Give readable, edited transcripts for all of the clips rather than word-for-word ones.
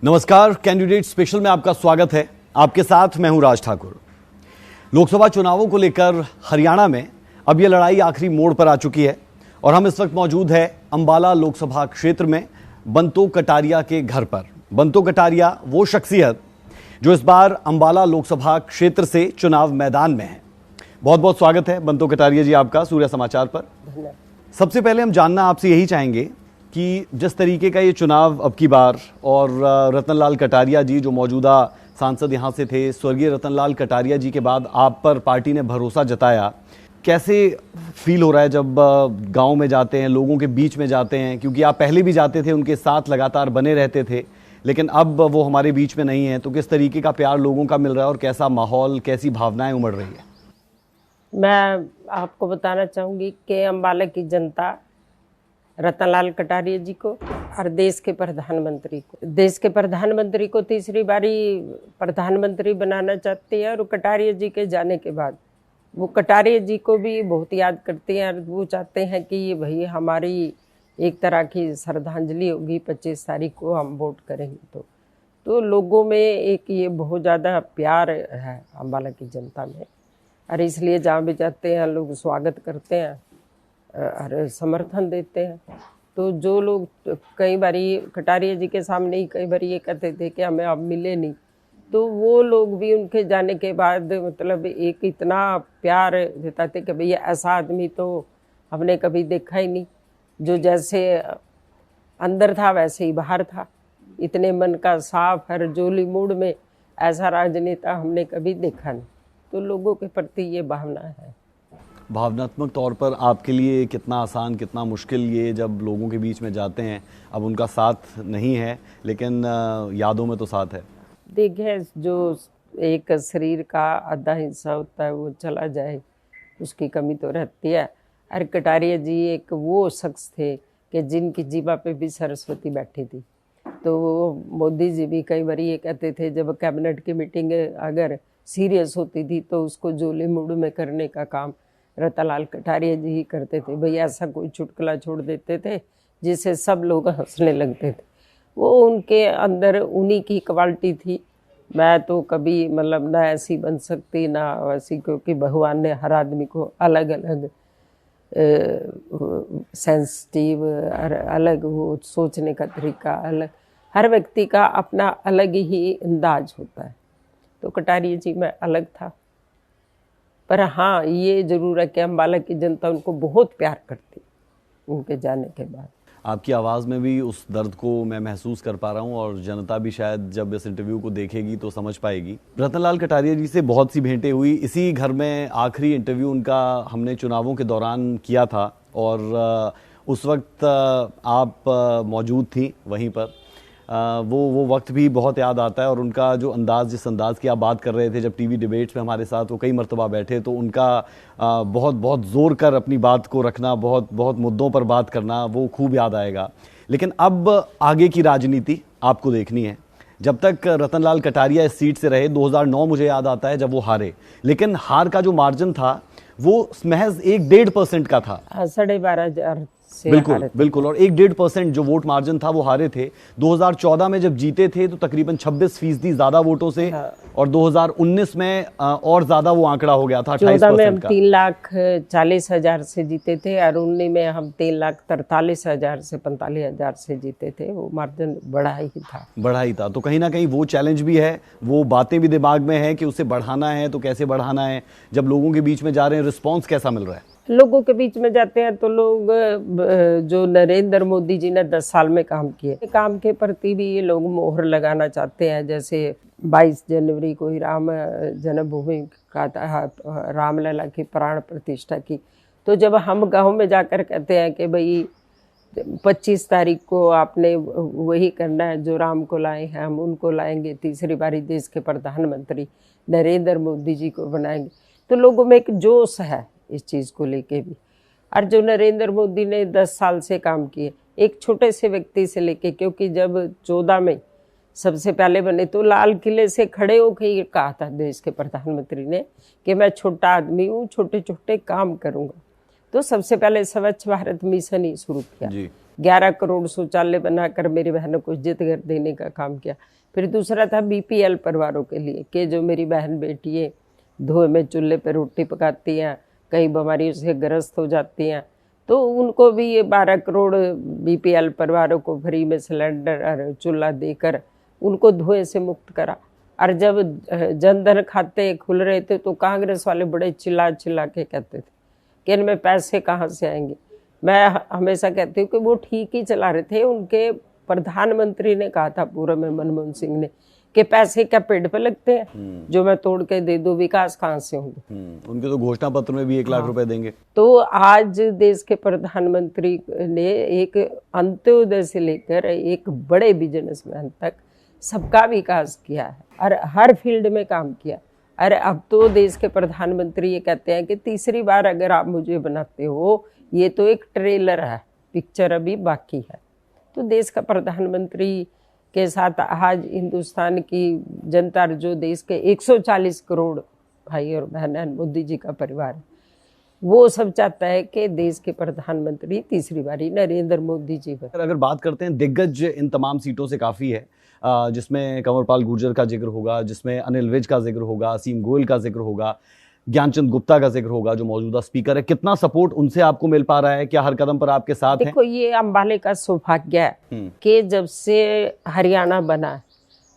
नमस्कार, candidate special में आपका स्वागत है। आपके साथ मैं हूं राज ठाकुर। लोकसभा चुनावों को लेकर हरियाणा में अब यह लड़ाई आखिरी मोड़ पर आ चुकी है और हम इस वक्त मौजूद है अंबाला लोकसभा क्षेत्र में बंतो कटारिया के घर पर। बंतो कटारिया वो शख्सियत जो इस बार अंबाला लोकसभा क्षेत्र से चुनाव मैदान में है। बहुत बहुत स्वागत है बंतो कटारिया जी आपका सूर्य समाचार पर। सबसे पहले हम जानना आपसे यही चाहेंगे कि जिस तरीके का ये चुनाव अब की बार और रतनलाल कटारिया जी जो मौजूदा सांसद यहाँ से थे, स्वर्गीय रतनलाल कटारिया जी के बाद आप पर पार्टी ने भरोसा जताया, कैसे फील हो रहा है जब गांव में जाते हैं, लोगों के बीच में जाते हैं? क्योंकि आप पहले भी जाते थे, उनके साथ लगातार बने रहते थे, लेकिन अब वो हमारे बीच में नहीं है, तो किस तरीके का प्यार लोगों का मिल रहा है और कैसा माहौल, कैसी भावनाएं उमड़ रही है? मैं आपको बताना चाहूँगी कि अम्बाला की जनता रतनलाल कटारिया जी को और देश के प्रधानमंत्री को तीसरी बारी प्रधानमंत्री बनाना चाहती है। और कटारिया जी के जाने के बाद वो कटारिया जी को भी बहुत याद करते हैं और वो चाहते हैं कि ये भाई हमारी एक तरह की श्रद्धांजलि होगी, 25 तारीख को हम वोट करेंगे। तो लोगों में एक ये बहुत ज़्यादा प्यार है अम्बाला की जनता में, और इसलिए जहाँ भी जाते हैं लोग स्वागत करते हैं और समर्थन देते हैं। तो जो लोग कई बारी कटारिया जी के सामने ही कई बारी ये कहते थे कि हमें अब मिले नहीं, तो वो लोग भी उनके जाने के बाद मतलब एक इतना प्यार जताते कि भैया ऐसा आदमी तो हमने कभी देखा ही नहीं, जो जैसे अंदर था वैसे ही बाहर था, इतने मन का साफ हर जोली मूड में ऐसा राजनेता हमने कभी देखा नहीं। तो लोगों के प्रति ये भावना है। भावनात्मक तौर पर आपके लिए कितना आसान, कितना मुश्किल ये जब लोगों के बीच में जाते हैं? अब उनका साथ नहीं है, लेकिन यादों में तो साथ है। देखिए, जो एक शरीर का आधा हिस्सा होता है वो चला जाए, उसकी कमी तो रहती है। और कटारिया जी एक वो शख्स थे कि जिनकी जीवा पे भी सरस्वती बैठी थी। तो मोदी जी भी कई बार ये कहते थे, जब कैबिनेट की मीटिंग अगर सीरियस होती थी तो उसको जोली मूड में करने का काम रतनलाल कटारिया जी ही करते थे। भैया ऐसा कोई चुटकुला छोड़ देते थे जिससे सब लोग हंसने लगते थे। वो उनके अंदर उन्हीं की क्वालिटी थी। मैं तो कभी मतलब ना ऐसी बन सकती ना वैसी, क्योंकि भगवान ने हर आदमी को अलग अलग सेंसिटिव और अलग वो सोचने का तरीका अलग, हर व्यक्ति का अपना अलग ही अंदाज होता है। तो कटारिया जी में अलग था, पर हाँ ये जरूर है कि अम्बाला की जनता उनको बहुत प्यार करती उनके जाने के बाद। आपकी आवाज़ में भी उस दर्द को मैं महसूस कर पा रहा हूँ और जनता भी शायद जब इस इंटरव्यू को देखेगी तो समझ पाएगी। रतनलाल कटारिया जी से बहुत सी भेंटें हुई। इसी घर में आखिरी इंटरव्यू उनका हमने चुनावों के दौरान किया था और उस वक्त आप मौजूद थी वहीं पर। वो वक्त भी बहुत याद आता है और उनका जो अंदाज़, जिस अंदाज़ की आप बात कर रहे थे जब टीवी डिबेट्स में हमारे साथ वो कई मरतबा बैठे, तो उनका बहुत बहुत ज़ोर कर अपनी बात को रखना, बहुत बहुत मुद्दों पर बात करना, वो खूब याद आएगा। लेकिन अब आगे की राजनीति आपको देखनी है। जब तक रतनलाल कटारिया इस सीट से रहे, 2009 मुझे याद आता है जब वो हारे, लेकिन हार का जो मार्जिन था वो महज 1-1.5% का था। 12,500 से बिल्कुल बिल्कुल, और 1-1.5% जो वोट मार्जिन था वो हारे थे। 2014 में जब जीते थे तो तकरीबन 26% ज्यादा वोटों से, और 2019 में और ज्यादा वो आंकड़ा हो गया था 28% में हम 3,40,000 से जीते थे और 19 में हम 3,43,000 से 45,000 से जीते थे। वो मार्जिन बड़ा ही था। तो कहीं ना कहीं वो चैलेंज भी है, वो बातें भी दिमाग में है कि उसे बढ़ाना है तो कैसे बढ़ाना है। जब लोगों के बीच में जा रहे हैं, रिस्पॉन्स कैसा मिल रहा है? लोगों के बीच में जाते हैं तो लोग, जो नरेंद्र मोदी जी ने 10 साल में काम किए, काम के प्रति भी ये लोग मोहर लगाना चाहते हैं। जैसे 22 जनवरी को ही राम जन्मभूमि का रामलला की प्राण प्रतिष्ठा की। तो जब हम गांव में जाकर कहते हैं कि भाई 25 तारीख को आपने वही करना है जो राम को लाए हैं, हम उनको लाएंगे, तीसरी बारी देश के प्रधानमंत्री नरेंद्र मोदी जी को बनाएंगे, तो लोगों में एक जोश है इस चीज़ को लेके भी। और जो नरेंद्र मोदी ने 10 साल से काम किए, एक छोटे से व्यक्ति से लेके, क्योंकि जब 14 में सबसे पहले बने तो लाल किले से खड़े होकर ये कहा था देश के प्रधानमंत्री ने कि मैं छोटा आदमी हूँ, छोटे छोटे काम करूँगा। तो सबसे पहले स्वच्छ भारत मिशन ही शुरू किया। 11 करोड़ शौचालय बनाकर मेरी बहनों को इज्जत घर देने का काम किया। फिर दूसरा था बीपीएल परिवारों के लिए कि जो मेरी बहन बेटी है धुएं में चूल्हे पर रोटी पकाती हैं, कई बीमारियों से ग्रस्त हो जाती हैं, तो उनको भी ये 12 करोड़ बीपीएल परिवारों को फ्री में सिलेंडर और चूल्हा देकर उनको धुएं से मुक्त करा। और जब जनधन खाते खुल रहे थे तो कांग्रेस वाले बड़े चिल्ला चिल्ला के कहते थे कि इनमें पैसे कहाँ से आएंगे। मैं हमेशा कहती हूँ कि वो ठीक ही चला रहे थे। उनके प्रधानमंत्री ने कहा था पूर्व में मनमोहन सिंह ने कि पैसे क्या पेड़ पे लगते हैं, जो मैं तोड़ के दे दूं, विकास कहाँ से होंगे। उनके तो घोषणा पत्र में भी 1 लाख रुपए देंगे। तो आज देश के प्रधानमंत्री ने एक अंत्योदय से लेकर एक बड़े बिजनेसमैन तक सबका विकास किया है और हर फील्ड में काम किया। अरे अब तो देश के प्रधानमंत्री ये कहते हैं कि तीसरी बार अगर आप मुझे बनाते हो, ये तो एक ट्रेलर है, पिक्चर अभी बाकी है। तो देश का प्रधानमंत्री के साथ आज हिंदुस्तान की जनता, जो देश के 140 करोड़ भाई और बहन मोदी जी का परिवार है, वो सब चाहता है कि देश के प्रधानमंत्री तीसरी बारी नरेंद्र मोदी जी बने। अगर बात करते हैं, दिग्गज इन तमाम सीटों से काफ़ी है, जिसमें कंवरपाल गुर्जर का जिक्र होगा, जिसमें अनिल विज का जिक्र होगा, असीम गोयल का जिक्र होगा, ज्ञानचंद गुप्ता का जिक्र होगा जो मौजूदा स्पीकर है। कितना सपोर्ट उनसे आपको मिल पा रहा है? क्या हर कदम पर आपके साथ हैं? देखो, ये अंबाले का सौभाग्य है कि जब से हरियाणा बना,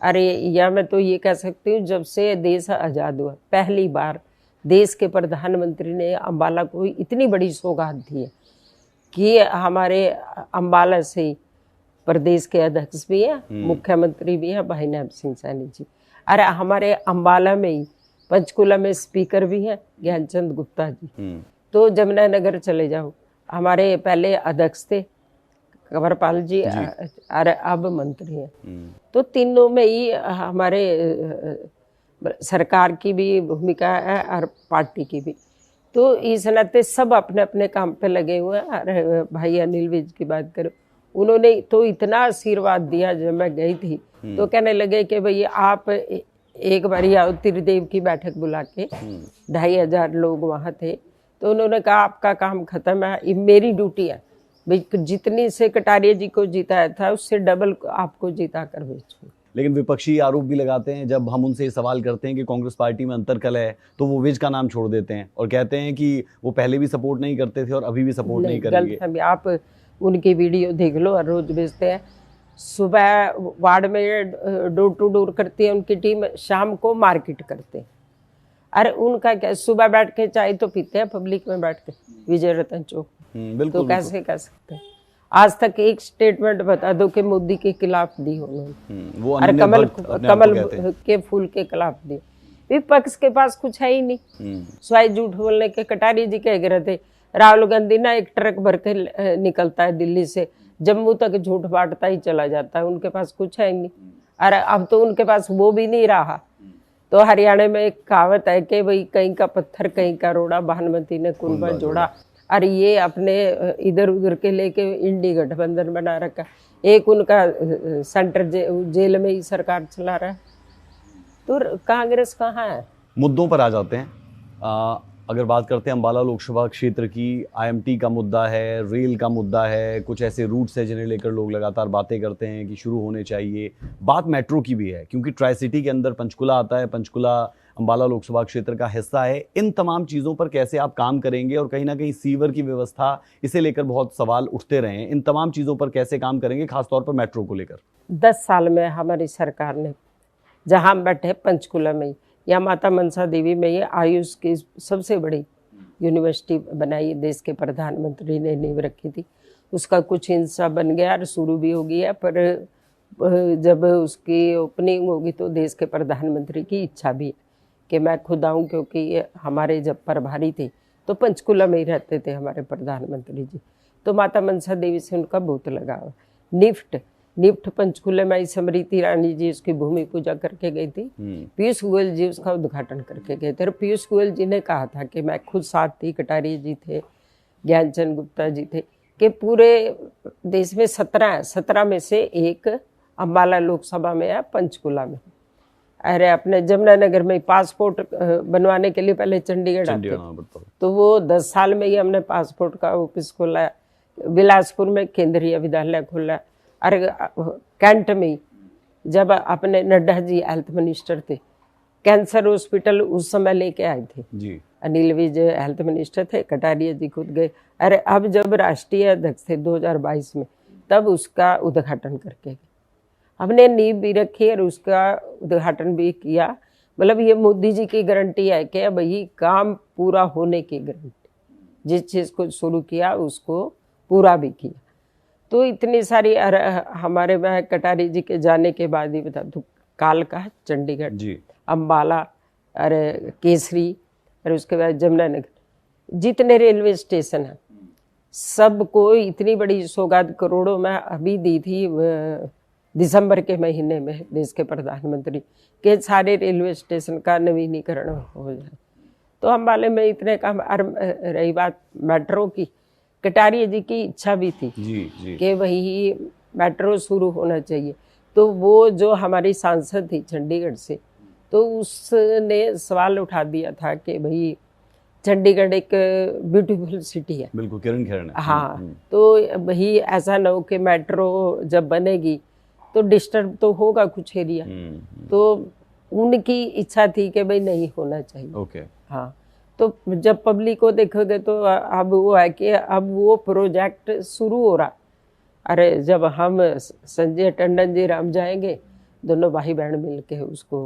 अरे या मैं तो ये कह सकती हूँ जब से देश आज़ाद हुआ, पहली बार देश के प्रधानमंत्री ने अंबाला को इतनी बड़ी सौगात दी है कि हमारे अंबाला से प्रदेश के अध्यक्ष भी हैं, मुख्यमंत्री भी हैं भाई नायब सिंह सैनी जी। अरे हमारे अंबाला में ही पंचकुला में स्पीकर भी हैं ज्ञानचंद गुप्ता जी। तो जमुनानगर चले जाओ, हमारे पहले अध्यक्ष थे कंवरपाल जी और अब मंत्री हैं। तो तीनों में ही हमारे सरकार की भी भूमिका है और पार्टी की भी। तो इस नाते सब अपने अपने काम पे लगे हुए हैं। और भाई अनिल विज की बात करो, उन्होंने तो इतना आशीर्वाद दिया। जब मैं गई थी तो कहने लगे कि भाई आप एक बार आओ, त्रिदेव की बैठक बुला के 2500 लोग वहाँ थे। तो उन्होंने कहा आपका काम खत्म है, ये मेरी ड्यूटी है भाई, जितनी से कटारिया जी को जिताया था उससे डबल आपको जिता कर भेजूँ। लेकिन विपक्षी आरोप भी लगाते हैं, जब हम उनसे सवाल करते हैं कि कांग्रेस पार्टी में अंतरकलह है, तो वो विज का नाम छोड़ देते हैं और कहते हैं कि वो पहले भी सपोर्ट नहीं करते थे और अभी भी सपोर्ट नहीं करेंगे। आप उनकी वीडियो देख लो, और रोज भेजते हैं। सुबह वार्ड में डोर टू डोर करती है उनकी टीम, शाम को मार्केट करते हैं। अरे उनका क्या, सुबह बैठ के चाय तो पीते हैं पब्लिक में बैठ के विजय रतन चौक। तो कैसे कह सकते हैं? आज तक एक स्टेटमेंट बता दो कि मोदी के खिलाफ दी उन्होंने, वो अरे कमल के फूल के खिलाफ दी। विपक्ष के पास कुछ है ही नहीं, स्वाय झूठ बोलने के। कटारिया जी कह रहे थे राहुल गांधी ना एक ट्रक भर के निकलता है दिल्ली से, जम्मू तक झूठ बांटता ही चला जाता है, उनके पास कुछ है ही नहीं। अरे अब तो उनके पास वो भी नहीं रहा। तो हरियाणा में एक कहावत है कि भाई कहीं का पत्थर कहीं का रोड़ा, भानुमती ने कुंभा जोड़ा। और ये अपने इधर उधर के लेके इंडी गठबंधन बना रखा। एक उनका सेंटर जेल में ही सरकार चला रहा है। तो कांग्रेस कहाँ है? मुद्दों पर आ जाते हैं। अगर बात करते हैं अम्बाला लोकसभा क्षेत्र की, आईएमटी का मुद्दा है, रेल का मुद्दा है, कुछ ऐसे रूट्स हैं जिन्हें लेकर लोग लगातार बातें करते हैं कि शुरू होने चाहिए। बात मेट्रो की भी है क्योंकि ट्राई सिटी के अंदर पंचकुला आता है, पंचकुला अम्बाला लोकसभा क्षेत्र का हिस्सा है। इन तमाम चीज़ों पर कैसे आप काम करेंगे? और कहीं ना कहीं सीवर की व्यवस्था, इसे लेकर बहुत सवाल उठते रहे हैं। इन तमाम चीज़ों पर कैसे काम करेंगे, खासतौर पर मेट्रो को लेकर? 10 साल में हमारी सरकार ने, जहाँ हम बैठे पंचकुला में, या माता मनसा देवी में, ये आयुष की सबसे बड़ी यूनिवर्सिटी बनाई, देश के प्रधानमंत्री ने नींव रखी थी। उसका कुछ हिस्सा बन गया और शुरू भी हो गया, पर जब उसकी ओपनिंग होगी तो देश के प्रधानमंत्री की इच्छा भी है कि मैं खुद आऊँ, क्योंकि हमारे जब प्रभारी थे तो पंचकुला में ही रहते थे हमारे प्रधानमंत्री जी। तो माता मनसा देवी से उनका बहुत लगाव। निफ्ट पंचकुला में स्मृति ईरानी जी उसकी भूमि पूजा करके गई थी, पीयूष गोयल जी उसका उद्घाटन करके गए थे। और पीयूष गोयल जी ने कहा था कि मैं खुद साथ थी, कटारिया जी थे, ज्ञानचंद गुप्ता जी थे, कि पूरे देश में 17 में से एक अम्बाला लोकसभा में है, पंचकुला में। अरे अपने जमुनानगर में पासपोर्ट बनवाने के लिए पहले चंडीगढ़ आते, तो वो 10 साल में ही हमने पासपोर्ट का ऑफिस खोला। बिलासपुर में केंद्रीय विद्यालय खोला। और कैंट में जब अपने नड्डा जी हेल्थ मिनिस्टर थे, कैंसर हॉस्पिटल उस समय लेके आए थे जी। अनिल विज हेल्थ मिनिस्टर थे, कटारिया जी खुद गए। अरे अब जब राष्ट्रीय अध्यक्ष थे 2022 में, तब उसका उद्घाटन करके गए। हमने नींव भी रखी और उसका उद्घाटन भी किया। मतलब ये मोदी जी की गारंटी है कि भाई काम पूरा होने की गारंटी, जिस चीज़ को शुरू किया उसको पूरा भी किया। तो इतनी सारी हमारे वहाँ कटारी जी के जाने के बाद ही बता दूँ, कालका, चंडीगढ़ जी। अम्बाला, अरे केसरी, और उसके बाद जमुनानगर, जितने रेलवे स्टेशन हैं सबको इतनी बड़ी सौगात करोड़ों में अभी दी थी दिसंबर के महीने में देश के प्रधानमंत्री के सारे रेलवे स्टेशन का नवीनीकरण हो जाए। तो अम्बाले में इतने काम। और रही बात मेट्रो की, कटारिया जी की इच्छा भी थी जी। कि वही मेट्रो शुरू होना चाहिए। तो वो जो हमारी सांसद थी चंडीगढ़ से, तो उसने सवाल उठा दिया था कि भाई चंडीगढ़ एक ब्यूटीफुल सिटी है। बिल्कुल, किरण खेर ने। हाँ, तो भाई ऐसा ना हो कि मेट्रो जब बनेगी तो डिस्टर्ब तो होगा कुछ एरिया। तो उनकी इच्छा थी कि भाई नहीं होना चाहिए। ओके। हाँ, तो जब पब्लिक को देखोगे तो अब वो है कि अब वो प्रोजेक्ट शुरू हो रहा। अरे जब हम संजय टंडन जी राम जाएंगे, दोनों भाई बहन मिलके उसको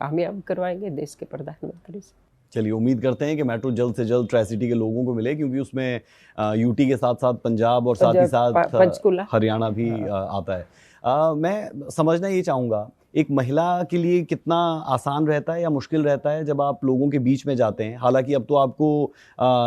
कामयाब करवाएंगे देश के प्रधानमंत्री से। चलिए, उम्मीद करते हैं कि मेट्रो जल्द से जल्द ट्राई सिटी के लोगों को मिले, क्योंकि उसमें यूटी के साथ साथ पंजाब और साथ ही साथ पंचकुला, हरियाणा भी आता है। मैं समझना ये चाहूँगा, एक महिला के लिए कितना आसान रहता है या मुश्किल रहता है जब आप लोगों के बीच में जाते हैं। हालांकि अब तो आपको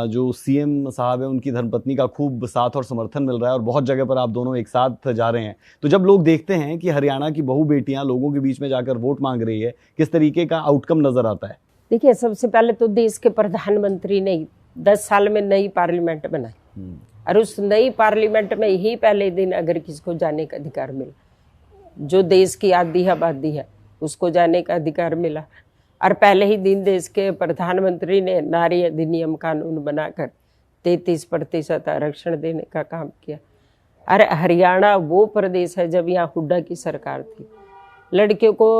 जो सीएम साहब है उनकी धर्मपत्नी का खूब साथ और समर्थन मिल रहा है और बहुत जगह पर आप दोनों एक साथ जा रहे हैं। तो जब लोग देखते हैं कि हरियाणा की बहू बेटियां लोगों के बीच में जाकर वोट मांग रही है, किस तरीके का आउटकम नजर आता है? देखिए, सबसे पहले तो देश के प्रधानमंत्री ने 10 साल में नई पार्लियामेंट बनाई, और उस नई पार्लियामेंट में ही पहले दिन अगर किसको जाने का अधिकार मिला, जो देश की आधी आबादी है उसको जाने का अधिकार मिला। और पहले ही दिन देश के प्रधानमंत्री ने नारी अधिनियम कानून बनाकर 33% आरक्षण देने का काम किया। अरे हरियाणा वो प्रदेश है जब यहाँ हुड्डा की सरकार थी, लड़कियों को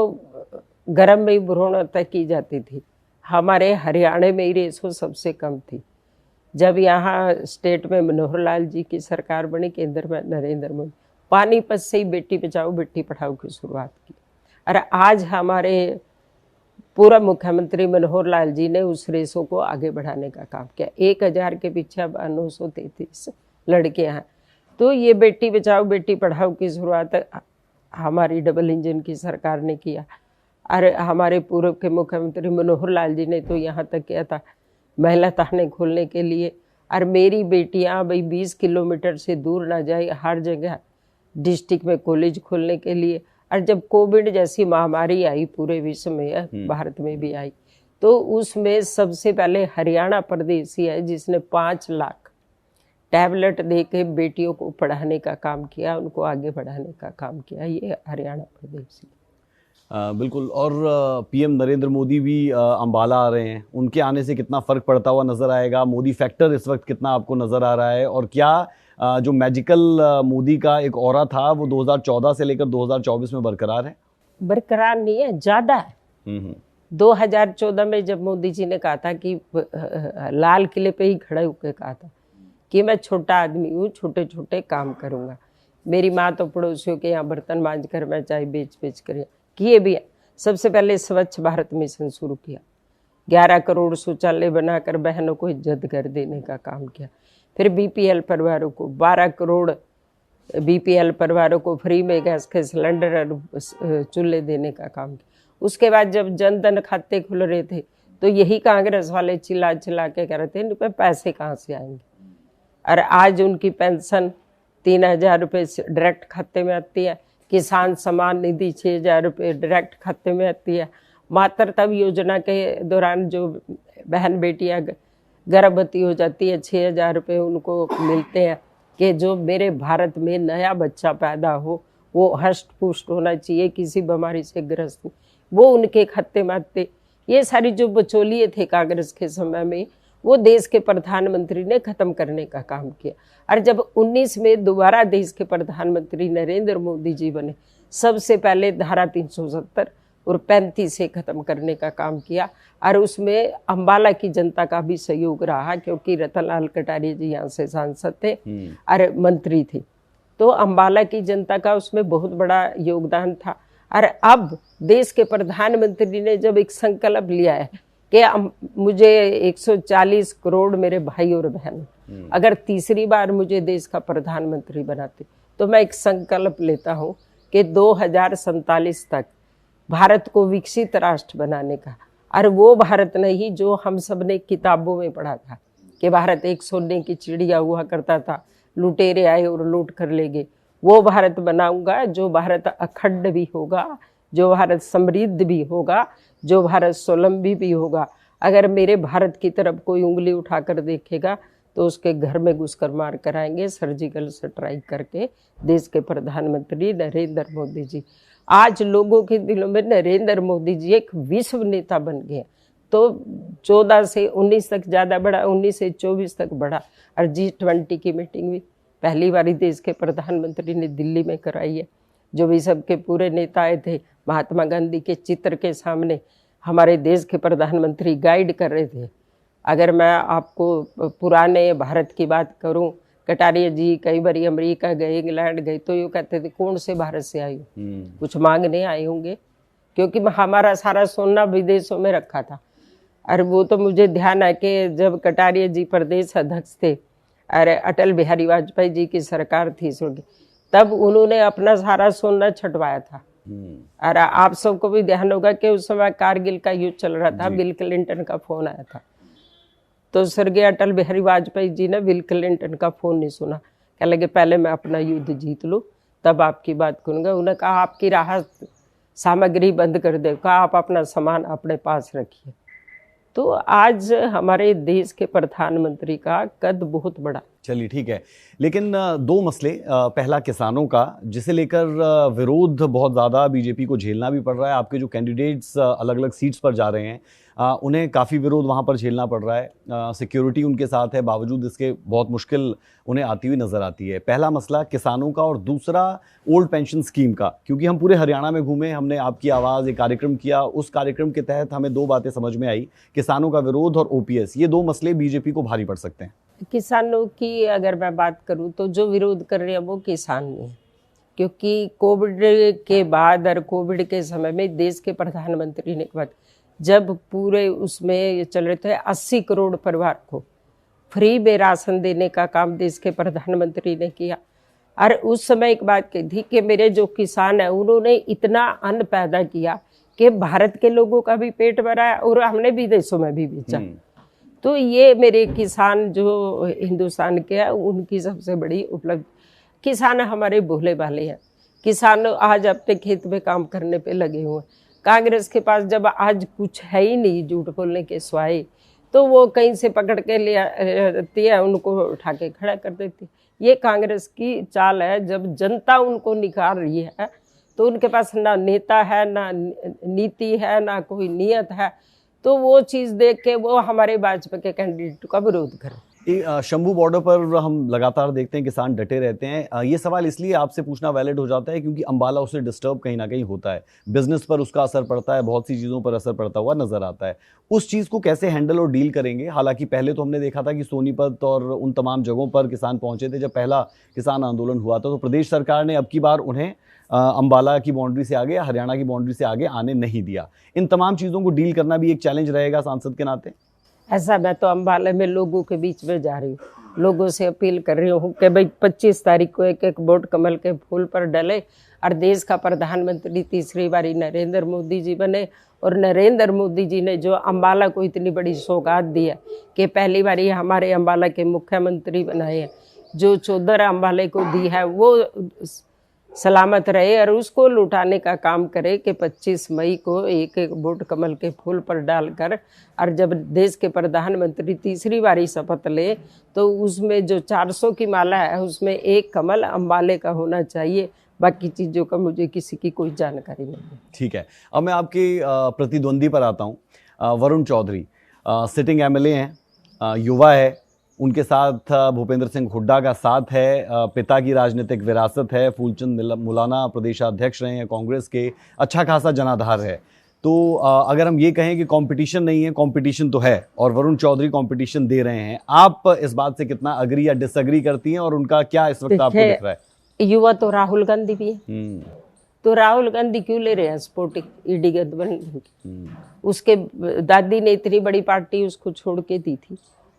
गर्भ में ही भ्रूण हत्या की जाती थी। हमारे हरियाणा में ही रेशो सबसे कम थी। जब यहाँ स्टेट में मनोहर लाल जी की सरकार बनी, केंद्र में नरेंद्र मोदी, पानीपत से ही बेटी बचाओ बेटी पढ़ाओ की शुरुआत की। और आज हमारे पूर्व मुख्यमंत्री मनोहर लाल जी ने उस रेशो को आगे बढ़ाने का काम किया। 1000 के पीछे अब 933 लड़कियां हैं। तो ये बेटी बचाओ बेटी पढ़ाओ की शुरुआत हमारी डबल इंजन की सरकार ने किया। और हमारे पूर्व के मुख्यमंत्री मनोहर लाल जी ने तो यहाँ तक किया था महिला थाने खोलने के लिए। और मेरी बेटियाँ भाई 20 किलोमीटर से दूर ना जाए, हर जगह डिस्ट्रिक्ट में कॉलेज खोलने के लिए। और जब कोविड जैसी महामारी आई पूरे विश्व में, भारत में भी आई, तो उसमें सबसे पहले हरियाणा प्रदेश ही है जिसने 5 लाख टैबलेट दे के बेटियों को पढ़ाने का काम किया, उनको आगे बढ़ाने का काम किया। ये हरियाणा प्रदेश ही। बिल्कुल। और पीएम नरेंद्र मोदी भी अंबाला आ रहे हैं, उनके आने से कितना फ़र्क पड़ता हुआ नज़र आएगा? मोदी फैक्टर इस वक्त कितना आपको नज़र आ रहा है? और क्या जो मैजिकल मोदी का एक ऑरा था वो 2014 से लेकर 2024 में बरकरार है? बरकरार नहीं है, ज़्यादा है। 2014 में जब मोदी जी ने कहा था कि लाल किले पे ही खड़े होकर कहा था कि मैं छोटा आदमी हूँ, छोटे छोटे काम करूँगा। मेरी माँ तो पड़ोसियों के यहाँ बर्तन मांझ कर मैं चाय बेच बेच कर किए भी है। सबसे पहले स्वच्छ भारत मिशन शुरू किया, 11 करोड़ शौचालय बनाकर बहनों को इज्जत घर देने का काम किया। फिर बीपीएल परिवारों को 12 करोड़ बीपीएल परिवारों को फ्री में गैस के सिलेंडर और चूल्हे देने का काम किया। उसके बाद जब जन धन खाते खुल रहे थे तो यही कांग्रेस वाले चिल्ला चिल्ला के कह रहे थे इन पे पैसे कहाँ से आएंगे। और आज उनकी पेंशन 3000 रुपये डायरेक्ट खाते में आती है। किसान सम्मान निधि 6000 रुपये डायरेक्ट खाते में आती है। मातृत्व योजना के दौरान जो बहन बेटियां गर्भवती हो जाती है 6000 रुपये उनको मिलते हैं कि जो मेरे भारत में नया बच्चा पैदा हो वो हष्ट पुष्ट होना चाहिए, किसी बीमारी से ग्रस्त नहीं, वो उनके खाते में आते। ये सारी जो बचौलिए थे कांग्रेस के समय में वो देश के प्रधानमंत्री ने खत्म करने का काम किया। और जब 19 में दोबारा देश के प्रधानमंत्री नरेंद्र मोदी जी बने, सबसे पहले धारा 370 और 35 से खत्म करने का काम किया। और उसमें अम्बाला की जनता का भी सहयोग रहा, क्योंकि रतनलाल कटारिया जी यहाँ से सांसद थे और मंत्री थे, तो अम्बाला की जनता का उसमें बहुत बड़ा योगदान था। और अब देश के प्रधानमंत्री ने जब एक संकल्प लिया है कि मुझे 140 करोड़ मेरे भाई और बहन अगर तीसरी बार मुझे देश का प्रधानमंत्री बनाते, तो मैं एक संकल्प लेता हूँ कि 2047 तक भारत को विकसित राष्ट्र बनाने का। और वो भारत नहीं जो हम सब ने किताबों में पढ़ा था कि भारत एक सोने की चिड़िया हुआ करता था, लुटेरे आए और लूट कर ले गए। वो भारत बनाऊंगा जो भारत अखंड भी होगा, जो भारत समृद्ध भी होगा, जो भारत स्वावलंबी भी होगा। अगर मेरे भारत की तरफ कोई उंगली उठाकर देखेगा तो उसके घर में घुसकर मार कराएंगे, सर्जिकल स्ट्राइक करके। देश के प्रधानमंत्री नरेंद्र मोदी जी, आज लोगों के दिलों में नरेंद्र मोदी जी एक विश्व नेता बन गए। तो 14 से 19 तक ज़्यादा बढ़ा, 19 से 24 तक बढ़ा। और G20 की मीटिंग भी पहली बारी देश के प्रधानमंत्री ने दिल्ली में कराई है। जो भी सबके पूरे नेता आए थे, महात्मा गांधी के चित्र के सामने हमारे देश के प्रधानमंत्री गाइड कर रहे थे। अगर मैं आपको पुराने भारत की बात करूं, कटारिया जी कई बार अमेरिका गए, इंग्लैंड गए, तो ये कहते थे कौन से भारत से आए हो, कुछ मांगने आए होंगे, क्योंकि हमारा सारा सोना विदेशों में रखा था। और वो तो मुझे ध्यान है कि जब कटारिया जी प्रदेश अध्यक्ष थे और अटल बिहारी वाजपेयी जी की सरकार थी, तब उन्होंने अपना सारा सोना छटवाया था। और आप सबको भी ध्यान होगा कि उस समय कारगिल का युद्ध चल रहा था, बिल क्लिंटन का फोन आया था, तो स्वर्गीय अटल बिहारी वाजपेयी जी ने बिल क्लिंटन का फोन नहीं सुना, कह लगे पहले मैं अपना युद्ध जीत लूँ तब आपकी बात करूँगा। उन्होंने कहा आपकी राहत सामग्री बंद कर दे, कहा आप अपना सामान अपने पास रखिए। तो आज हमारे देश के प्रधानमंत्री का कद बहुत बड़ा। चलिए ठीक है, लेकिन दो मसले, पहला किसानों का, जिसे लेकर विरोध बहुत ज़्यादा बीजेपी को झेलना भी पड़ रहा है। आपके जो कैंडिडेट्स अलग अलग सीट्स पर जा रहे हैं उन्हें काफ़ी विरोध वहाँ पर झेलना पड़ रहा है। सिक्योरिटी उनके साथ है, बावजूद इसके बहुत मुश्किल उन्हें आती हुई नज़र आती है। पहला मसला किसानों का, और दूसरा ओल्ड पेंशन स्कीम का। क्योंकि हम पूरे हरियाणा में घूमे, हमने आपकी आवाज़ एक कार्यक्रम किया, उस कार्यक्रम के तहत हमें दो बातें समझ में आई, किसानों का विरोध और OPS, ये दो मसले बीजेपी को भारी पड़ सकते हैं। किसानों की अगर मैं बात करूं तो जो विरोध कर रहे हैं वो किसान नहीं है, क्योंकि कोविड के बाद और कोविड के समय में देश के प्रधानमंत्री ने बात, जब पूरे उसमें ये चल रहे थे 80 करोड़ परिवार को फ्री में राशन देने का काम देश के प्रधानमंत्री ने किया। और उस समय एक बात कही थी कि मेरे जो किसान हैं उन्होंने इतना अन्न पैदा किया कि भारत के लोगों का भी पेट भरा और हमने विदेशों में भी बेचा। तो ये मेरे किसान जो हिंदुस्तान के हैं उनकी सबसे बड़ी उपलब्धि। किसान हमारे भोले भाले हैं, किसान आज अपने खेत में काम करने पे लगे हुए हैं। कांग्रेस के पास जब आज कुछ है ही नहीं झूठ बोलने के सिवाय, तो वो कहीं से पकड़ के ले आती है, उनको उठा के खड़ा कर देती है। ये कांग्रेस की चाल है। जब जनता उनको निकाल रही है तो उनके पास ना नेता है, ना नीति है, ना कोई नियत है, तो वो चीज़ देख के वो हमारे भाजपा के कैंडिडेट का विरोध करें। शंभू बॉर्डर पर हम लगातार देखते हैं किसान डटे रहते हैं। ये सवाल इसलिए आपसे पूछना वैलिड हो जाता है क्योंकि अम्बाला उससे डिस्टर्ब कहीं ना कहीं होता है, बिजनेस पर उसका असर पड़ता है, बहुत सी चीज़ों पर असर पड़ता हुआ नजर आता है। उस चीज़ को कैसे हैंडल और डील करेंगे? हालांकि पहले तो हमने देखा था कि सोनीपत और उन तमाम जगहों पर किसान पहुंचे थे जब पहला किसान आंदोलन हुआ था, तो प्रदेश सरकार ने अब की बार उन्हें अम्बाला की बाउंड्री से आगे या हरियाणा की बाउंड्री से आगे आने नहीं दिया। इन तमाम चीज़ों को डील करना भी एक चैलेंज रहेगा सांसद के नाते। ऐसा मैं तो अम्बाला में लोगों के बीच में जा रही हूँ, लोगों से अपील कर रही हूँ कि भाई 25 तारीख को एक एक वोट कमल के फूल पर डले और देश का प्रधानमंत्री तीसरी बारी नरेंद्र मोदी जी बने। और नरेंद्र मोदी जी ने जो अम्बाला को इतनी बड़ी सौगात दी है कि पहली बारी हमारे अम्बाला के मुख्यमंत्री बनाए हैं, जो चौधर अम्बाले को दी है वो सलामत रहे और उसको लुटाने का काम करे कि 25 मई को एक एक वोट कमल के फूल पर डालकर, और जब देश के प्रधानमंत्री तीसरी बारी शपथ ले तो उसमें जो 400 की माला है उसमें एक कमल अम्बाले का होना चाहिए। बाकी चीज़ों का मुझे किसी की कोई जानकारी नहीं है। ठीक है, अब मैं आपके प्रतिद्वंदी पर आता हूँ। वरुण चौधरी सिटिंग MLA हैं, युवा है, उनके साथ भूपेंद्र सिंह हुड्डा का साथ है, पिता की राजनीतिक विरासत है, फूलचंद मुलाना प्रदेशाध्यक्ष रहे हैं कांग्रेस के, अच्छा खासा जनाधार है। तो अगर हम ये कहें कि कंपटीशन नहीं है, कंपटीशन तो है और वरुण चौधरी कंपटीशन दे रहे हैं, आप इस बात से कितना अग्री या डिसअग्री करती हैं और उनका क्या इस वक्त आपको दिख रहा है? युवा तो राहुल गांधी भी है, तो राहुल गांधी क्यों ले रहे हैं सपोर्टिंग ईडी गठबंधन? उसके दादी ने इतनी बड़ी पार्टी उसको छोड़ के दी थी,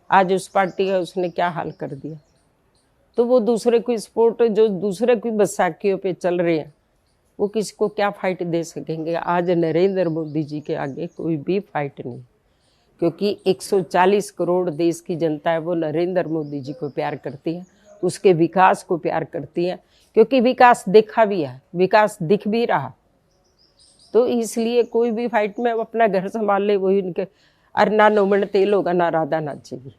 आज उस पार्टी का उसने क्या हाल कर दिया। तो वो दूसरे कोई सपोर्ट, जो दूसरे कोई बैसाखियों पे चल रहे हैं, वो किसी को क्या फाइट दे सकेंगे? आज नरेंद्र मोदी जी के आगे कोई भी फाइट नहीं, क्योंकि 140 करोड़ देश की जनता है, वो नरेंद्र मोदी जी को प्यार करती है, उसके विकास को प्यार करती है, क्योंकि विकास देखा भी है, विकास दिख भी रहा। तो इसलिए कोई भी फाइट में अपना घर संभाल ले, वही उनके, और ना नोमन तेल होगा ना राधा नाचेगी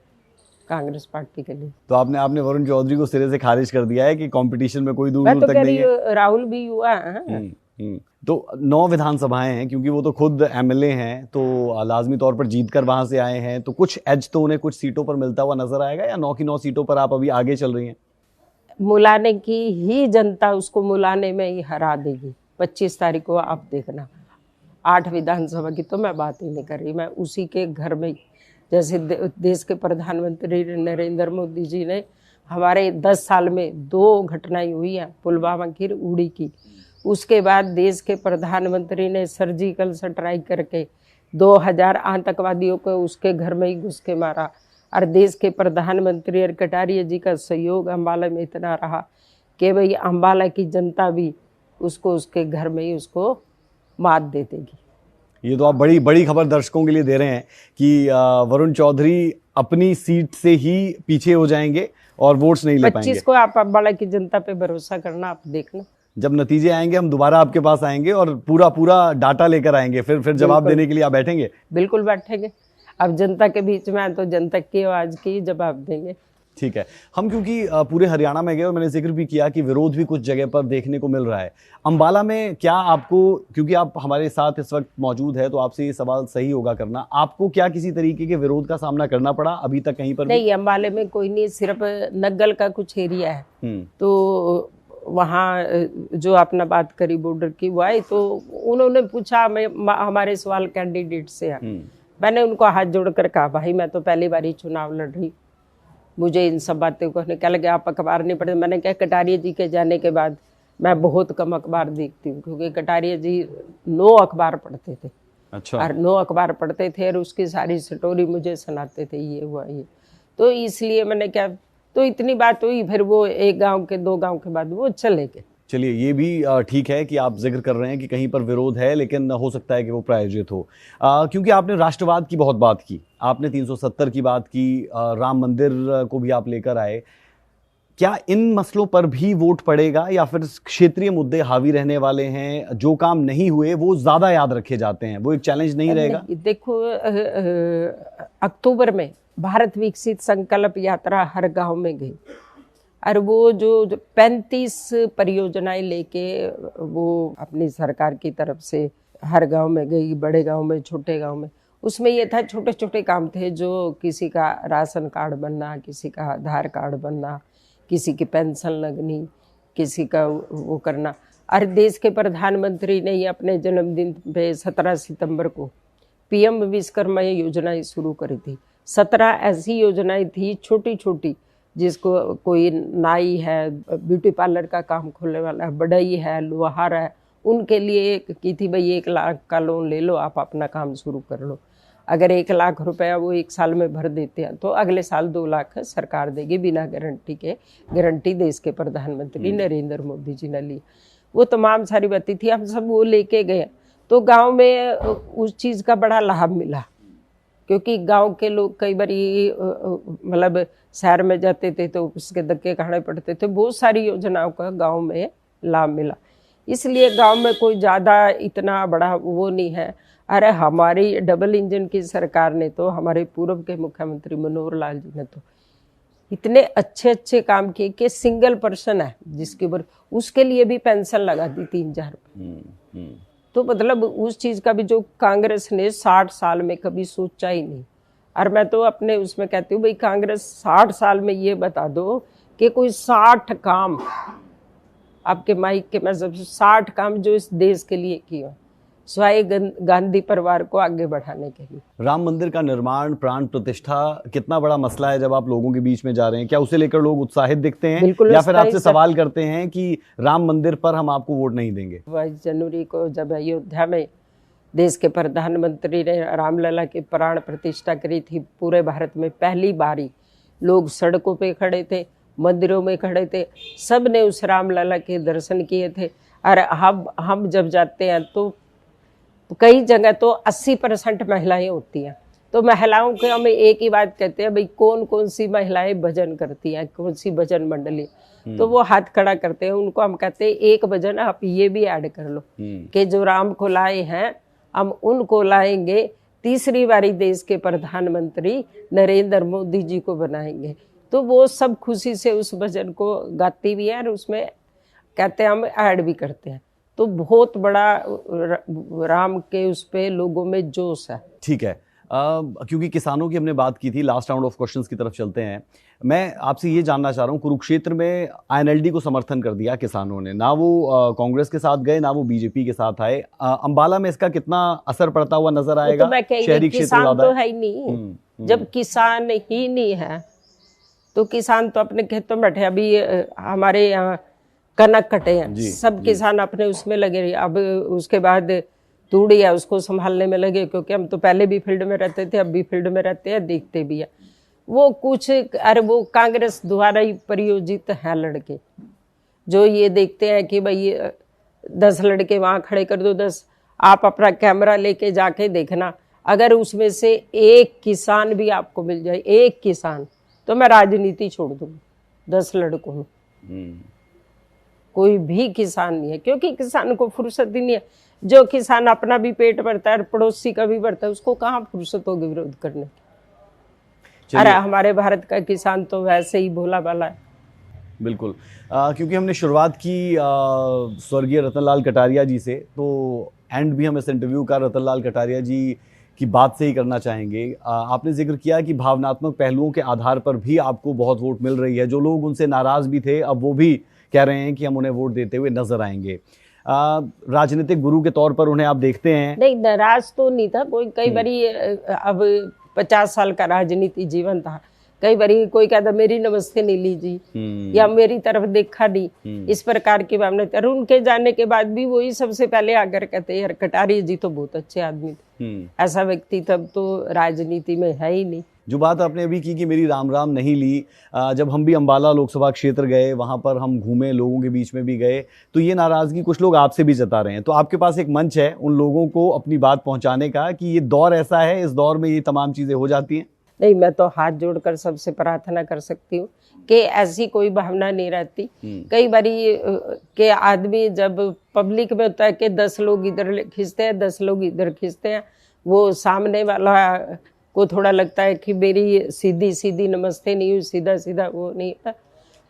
कांग्रेस पार्टी के लिए। तो आपने वरुण चौधरी को सिरे से खारिज कर दिया है कि कंपटीशन में कोई दूर मैं तो तक कह नहीं रही है। राहुल भी युवा है। तो 9 विधानसभाएं हैं, क्योंकि वो तो खुद एमएलए हैं, तो लाजमी तौर पर जीत कर वहां से आए हैं, तो कुछ एज तो उन्हें कुछ सीटों पर मिलता हुआ नजर आएगा, या 9 की 9 सीटों पर आप अभी आगे चल रही हैं? मुलाने की ही जनता उसको मुलाने में ही हरा देगी। 25 तारीख को आप देखना। 8 विधानसभा की तो मैं बात ही नहीं कर रही, मैं उसी के घर में, जैसे देश के प्रधानमंत्री नरेंद्र मोदी जी ने हमारे 10 साल में 2 घटनाएं हुई हैं, पुलवामा की, उड़ी की। उसके बाद देश के प्रधानमंत्री ने सर्जिकल स्ट्राइक करके 2000 आतंकवादियों को उसके घर में ही घुस के मारा, और देश के प्रधानमंत्री और कटारिया जी का सहयोग अम्बाला में इतना रहा कि भाई अम्बाला की जनता भी उसको उसके घर में ही उसको मात दे देगी। ये तो आप बड़ी बड़ी खबर दर्शकों के लिए दे रहे हैं कि वरुण चौधरी अपनी सीट से ही पीछे हो जाएंगे और वोट्स नहीं ले पाएंगे। 25 को आप अम्बाला की जनता पे भरोसा करना, आप देखना। जब नतीजे आएंगे हम दोबारा आपके पास आएंगे और पूरा डाटा लेकर आएंगे, फिर जवाब देने के लिए आप बैठेंगे? बिल्कुल बैठेंगे। अब जनता के बीच में आए तो जनता की आवाज की जवाब देंगे। ठीक है। हम क्योंकि पूरे हरियाणा में गए और मैंने जिक्र भी किया कि विरोध भी कुछ जगह पर देखने को मिल रहा है। अम्बाला में क्या आपको, क्योंकि आप हमारे साथ इस वक्त मौजूद है, तो आपसे ये सवाल सही होगा करना, आपको क्या किसी तरीके के विरोध का सामना करना पड़ा अभी तक कहीं पर? नहीं, अम्बाले में कोई नहीं, सिर्फ नग्गल का कुछ एरिया है। तो वहाँ जो आपने बात करी बॉर्डर की, वो आई तो उन्होंने पूछा हमारे सवाल कैंडिडेट से है। मैंने उनको हाथ जोड़कर कहा, भाई मैं तो पहली बार ही चुनाव लड़ रही, मुझे इन सब बातों को क्या लगे, आप अखबार नहीं पढ़ते? मैंने कहा कटारिया जी के जाने के बाद मैं बहुत कम अखबार देखती हूँ, क्योंकि कटारिया जी 9 अखबार पढ़ते थे। अच्छा। और 9 अखबार पढ़ते थे और उसकी सारी स्टोरी मुझे सुनाते थे, ये हुआ ये। तो इसलिए मैंने क्या, तो इतनी बात हुई, फिर वो 1 गांव के 2 गांव के बाद वो चले गए। चलिए, ये भी ठीक है कि आप जिक्र कर रहे हैं कि कहीं पर विरोध है, लेकिन हो सकता है कि वो प्रायोजित हो, क्योंकि आपने राष्ट्रवाद की बहुत बात की, आपने 370 की बात की, राम मंदिर को भी आप लेकर आए। क्या इन मसलों पर भी वोट पड़ेगा, या फिर क्षेत्रीय मुद्दे हावी रहने वाले हैं, जो काम नहीं हुए वो ज्यादा याद रखे जाते हैं, वो एक चैलेंज नहीं रहेगा? देखो, अक्टूबर में भारत विकसित संकल्प यात्रा हर गांव में गई, और वो जो 35 परियोजनाएं लेके वो अपनी सरकार की तरफ से हर गांव में गई, बड़े गांव में, छोटे गांव में। उसमें ये था, छोटे छोटे काम थे, जो किसी का राशन कार्ड बनना, किसी का आधार कार्ड बनना, किसी की पेंशन लगनी, किसी का वो करना। और देश के प्रधानमंत्री ने ही अपने जन्मदिन पे 17 सितंबर को PM विश्वकर्मा योजनाएं शुरू करी थी। 17 ऐसी योजनाएं थी छोटी छोटी, जिसको कोई नाई है, ब्यूटी पार्लर का काम खोलने वाला है, बढ़ई है, लोहार है, उनके लिए की थी, भाई 1 लाख का लोन ले लो, आप अपना काम शुरू कर लो। अगर 1 लाख रुपया वो 1 साल में भर देते हैं तो अगले साल 2 लाख सरकार देगी बिना गारंटी के। गारंटी देश के प्रधानमंत्री नरेंद्र मोदी जी ने ली। वो तमाम सारी बातें थी, हम सब वो लेके गए, तो गांव में उस चीज़ का बड़ा लाभ मिला, क्योंकि गांव के लोग कई बार मतलब शहर में जाते थे तो उसके धक्के खाने पड़ते थे। बहुत सारी योजनाओं का गांव में लाभ मिला, इसलिए गांव में कोई ज़्यादा इतना बड़ा वो नहीं है। अरे हमारी डबल इंजन की सरकार ने तो, हमारे पूर्व के मुख्यमंत्री मनोहर लाल जी ने तो इतने अच्छे अच्छे काम किए कि सिंगल पर्सन है जिसके ऊपर, उसके लिए भी पेंशन लगा दी 3000 रुपये। तो मतलब उस चीज़ का भी, जो कांग्रेस ने 60 साल में कभी सोचा ही नहीं, और मैं तो अपने उसमें कहती हूँ भाई कांग्रेस 60 साल में ये बता दो कि कोई 60 काम आपके माइक के मतलब 60 काम जो इस देश के लिए किए स्वाय गांधी परिवार को आगे बढ़ाने के लिए। राम मंदिर का निर्माण, प्राण प्रतिष्ठा कितना बड़ा मसला है जब आप लोगों के बीच में जा रहे हैं? क्या उसे लेकर लोग उत्साहित दिखते हैं या फिर आपसे सवाल करते हैं कि राम मंदिर पर हम आपको वोट नहीं देंगे? 22 जनवरी को जब अयोध्या में देश के प्रधानमंत्री ने रामलला की प्राण प्रतिष्ठा करी थी, पूरे भारत में पहली बारी लोग सड़कों पे खड़े थे, मंदिरों में खड़े थे, सब ने उस रामलला के दर्शन किए थे। और हम जब जाते हैं तो कई जगह तो 80% महिलाएं होती हैं, तो महिलाओं के हम एक ही बात कहते हैं भाई कौन कौन सी महिलाएं भजन करती हैं, कौन सी भजन मंडली, तो वो हाथ खड़ा करते हैं। उनको हम कहते हैं एक भजन आप ये भी ऐड कर लो कि जो राम को लाए हैं हम उनको लाएंगे, तीसरी बारी देश के प्रधानमंत्री नरेंद्र मोदी जी को बनाएंगे। तो वो सब खुशी से उस भजन को गाती भी है और उसमें कहते हैं हम ऐड भी करते हैं। तो बहुत बड़ा राम के उस पे लोगों में जोश है। ठीक है, क्योंकि किसानों की हमने बात की थी, लास्ट राउंड ऑफ क्वेश्चंस की तरफ चलते हैं। मैं आपसे ये जानना चाह रहा हूँ, कुरुक्षेत्र में आईएनएलडी को समर्थन कर दिया किसानों ने, ना वो कांग्रेस के साथ गए ना वो बीजेपी के साथ आए। अंबाला में इसका कितना असर पड़ता हुआ नजर आएगा? तो मैं शहरी किसान तो है ही नहीं। जब किसान ही नहीं है तो किसान तो अपने खेतों में बैठे। अभी हमारे यहाँ कनक कटे हैं, सब किसान अपने उसमें लगे रहे। अब उसके बाद तूड़ी है उसको संभालने में लगे, क्योंकि हम तो पहले भी फील्ड में रहते थे, अब भी फील्ड में रहते हैं, देखते भी है। वो कुछ अरे वो कांग्रेस द्वारा ही परियोजित हैं लड़के, जो ये देखते हैं कि भाई 10 लड़के वहाँ खड़े कर दो, 10 आप अपना कैमरा लेके जाके देखना, अगर उसमें से एक किसान भी आपको मिल जाए, एक किसान, तो मैं राजनीति छोड़ दूंगी 10 लड़कों में। कोई भी किसान नहीं है, क्योंकि किसान को फुर्सत ही नहीं है। जो किसान अपना भी पेट भरता है, पड़ोसी का भी भरता है, उसको कहाँ फुर्सत होगी विरोध करने की। अरे हमारे भारत का किसान तो वैसे ही भोला भाला है। बिल्कुल, क्योंकि हमने शुरुआत की स्वर्गीय रतनलाल कटारिया जी से, तो एंड भी हम इस इंटरव्यू का रतनलाल कटारिया जी की बात से ही करना चाहेंगे। आपने जिक्र किया कि भावनात्मक पहलुओं के आधार पर भी आपको बहुत वोट मिल रही है। जो लोग उनसे नाराज भी थे अब वो भी कह रहे हैं कि हम उन्हें वोट देते हुए नजर आएंगे। राजनीतिक गुरु के तौर पर उन्हें आप देखते हैं? नहीं, नाराज तो नहीं था कोई। कई बारी अब 50 साल का राजनीति जीवन था, कई बारी कोई कहता मेरी नमस्ते नहीं लीजिए या मेरी तरफ देखा नहीं, इस प्रकार की भावना। और उनके जाने के बाद भी वही सबसे पहले आकर कहते यार कटारिया जी तो बहुत अच्छे आदमी थे। ऐसा व्यक्ति तब तो राजनीति में है ही नहीं। जो बात आपने अभी की कि मेरी राम राम नहीं ली, जब हम भी अंबाला लोकसभा क्षेत्र गए, वहां पर हम घूमे, लोगों के बीच में भी गए, तो ये नाराजगी कुछ लोग आपसे भी जता रहे हैं। तो आपके पास एक मंच है उन लोगों को अपनी बात पहुंचाने का कि ये दौर ऐसा है, इस दौर में ये तमाम चीजें हो जाती हैं। नहीं, मैं तो हाथ जोड़कर सबसे प्रार्थना कर सकती हूँ कि ऐसी कोई भावना नहीं रहती। कई बारी के आदमी जब पब्लिक में होता है कि 10 लोग इधर खींचते हैं, 10 लोग इधर खींचते हैं, वो सामने वाला को थोड़ा लगता है कि मेरी सीधी सीधी नमस्ते नहीं हुई, सीधा सीधा वो नहीं होता।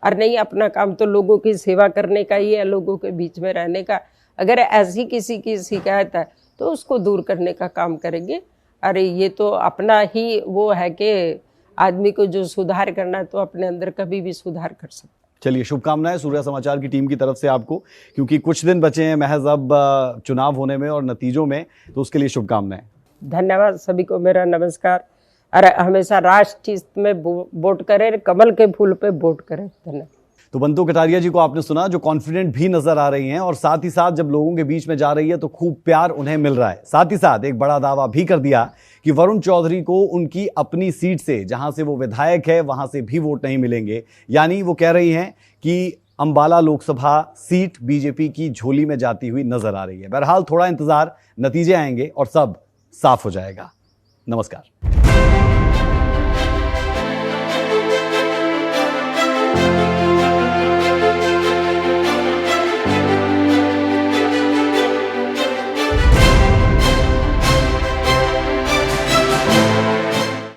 और नहीं, अपना काम तो लोगों की सेवा करने का ही है, लोगों के बीच में रहने का। अगर ऐसी किसी की शिकायत है तो उसको दूर करने का काम करेंगे। अरे ये तो अपना ही वो है कि आदमी को जो सुधार करना है तो अपने अंदर कभी भी सुधार कर सकता है। चलिए, शुभकामनाएं सूर्या समाचार की टीम की तरफ से आपको, क्योंकि कुछ दिन बचे हैं महज अब चुनाव होने में और नतीजों में, तो उसके लिए शुभकामनाएं। धन्यवाद सभी को, मेरा नमस्कार। अरे हमेशा राष्ट्र में वोट करें, कमल के फूल पे वोट करें। धन्यवाद। तो बंतो कटारिया जी को आपने सुना, जो कॉन्फिडेंट भी नजर आ रही हैं और साथ ही साथ जब लोगों के बीच में जा रही है तो खूब प्यार उन्हें मिल रहा है। साथ ही साथ एक बड़ा दावा भी कर दिया कि वरुण चौधरी को उनकी अपनी सीट से, जहां से वो विधायक है, वहां से भी वोट नहीं मिलेंगे। यानी वो कह रही हैं कि अंबाला लोकसभा सीट बीजेपी की झोली में जाती हुई नजर आ रही है। बहरहाल थोड़ा इंतजार, नतीजे आएंगे और सब साफ हो जाएगा। नमस्कार।